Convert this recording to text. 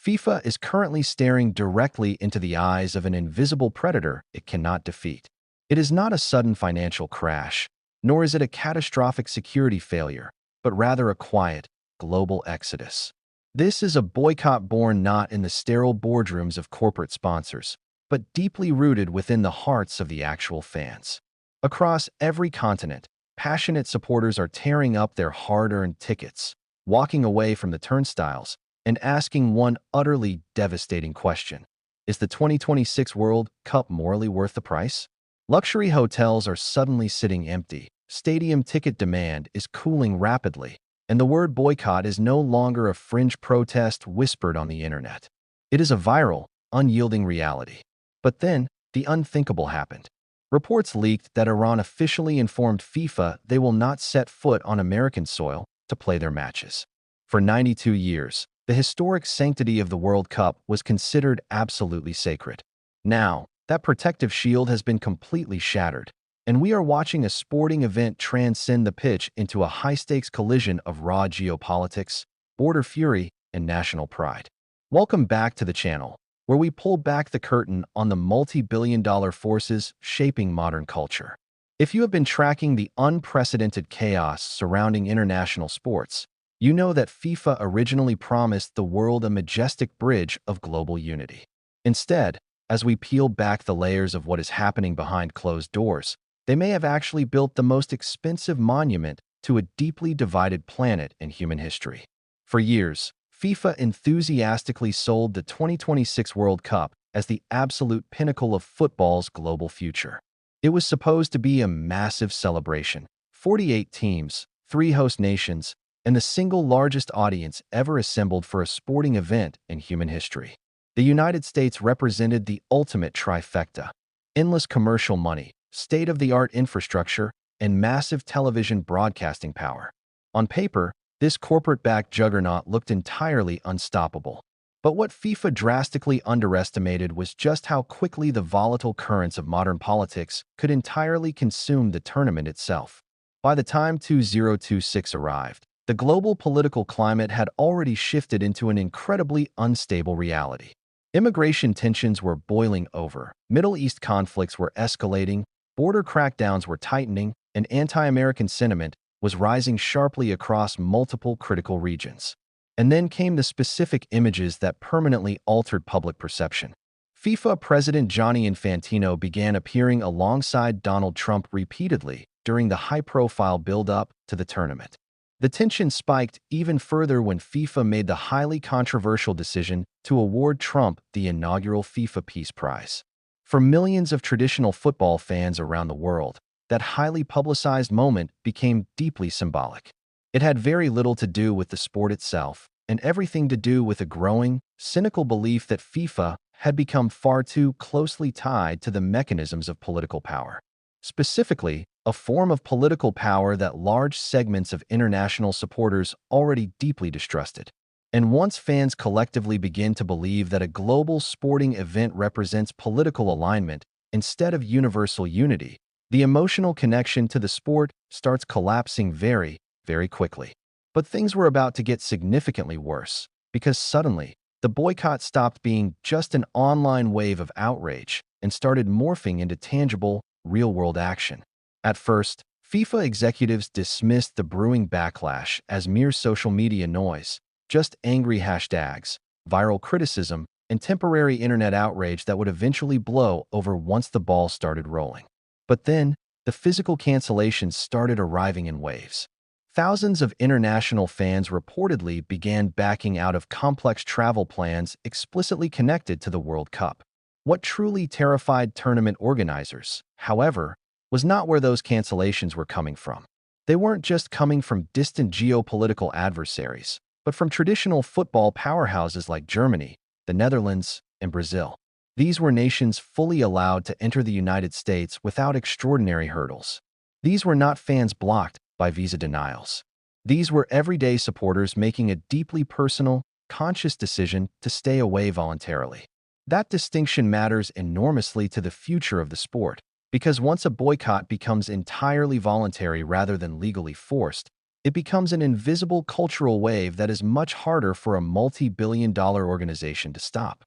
FIFA is currently staring directly into the eyes of an invisible predator it cannot defeat. It is not a sudden financial crash, nor is it a catastrophic security failure, but rather a quiet, global exodus. This is a boycott born not in the sterile boardrooms of corporate sponsors, but deeply rooted within the hearts of the actual fans. Across every continent, passionate supporters are tearing up their hard-earned tickets, walking away from the turnstiles, and asking one utterly devastating question. Is the 2026 World Cup morally worth the price? Luxury hotels are suddenly sitting empty, stadium ticket demand is cooling rapidly, and the word boycott is no longer a fringe protest whispered on the internet. It is a viral, unyielding reality. But then, the unthinkable happened. Reports leaked that Iran officially informed FIFA they will not set foot on American soil to play their matches. For 92 years, the historic sanctity of the World Cup was considered absolutely sacred. Now, that protective shield has been completely shattered, and we are watching a sporting event transcend the pitch into a high-stakes collision of raw geopolitics, border fury, and national pride. Welcome back to the channel, where we pull back the curtain on the multi-billion-dollar forces shaping modern culture. If you have been tracking the unprecedented chaos surrounding international sports, you know that FIFA originally promised the world a majestic bridge of global unity. Instead, as we peel back the layers of what is happening behind closed doors, they may have actually built the most expensive monument to a deeply divided planet in human history. For years, FIFA enthusiastically sold the 2026 World Cup as the absolute pinnacle of football's global future. It was supposed to be a massive celebration, 48 teams, 3 host nations, and the single largest audience ever assembled for a sporting event in human history. The United States represented the ultimate trifecta: endless commercial money, state-of-the-art infrastructure, and massive television broadcasting power. On paper, this corporate-backed juggernaut looked entirely unstoppable. But what FIFA drastically underestimated was just how quickly the volatile currents of modern politics could entirely consume the tournament itself. By the time 2026 arrived, the global political climate had already shifted into an incredibly unstable reality. Immigration tensions were boiling over, Middle East conflicts were escalating, border crackdowns were tightening, and anti-American sentiment was rising sharply across multiple critical regions. And then came the specific images that permanently altered public perception. FIFA President Gianni Infantino began appearing alongside Donald Trump repeatedly during the high-profile build-up to the tournament. The tension spiked even further when FIFA made the highly controversial decision to award Trump the inaugural FIFA Peace Prize. For millions of traditional football fans around the world, that highly publicized moment became deeply symbolic. It had very little to do with the sport itself, and everything to do with a growing, cynical belief that FIFA had become far too closely tied to the mechanisms of political power. Specifically, a form of political power that large segments of international supporters already deeply distrusted. And once fans collectively begin to believe that a global sporting event represents political alignment instead of universal unity, the emotional connection to the sport starts collapsing very, very quickly. But things were about to get significantly worse, because suddenly, the boycott stopped being just an online wave of outrage and started morphing into tangible, real-world action. At first, FIFA executives dismissed the brewing backlash as mere social media noise, just angry hashtags, viral criticism, and temporary internet outrage that would eventually blow over once the ball started rolling. But then, the physical cancellations started arriving in waves. Thousands of international fans reportedly began backing out of complex travel plans explicitly connected to the World Cup. What truly terrified tournament organizers, however, was not where those cancellations were coming from. They weren't just coming from distant geopolitical adversaries, but from traditional football powerhouses like Germany, the Netherlands, and Brazil. These were nations fully allowed to enter the United States without extraordinary hurdles. These were not fans blocked by visa denials. These were everyday supporters making a deeply personal, conscious decision to stay away voluntarily. That distinction matters enormously to the future of the sport, because once a boycott becomes entirely voluntary rather than legally forced, It becomes an invisible cultural wave that is much harder for a multi-billion-dollar organization to stop.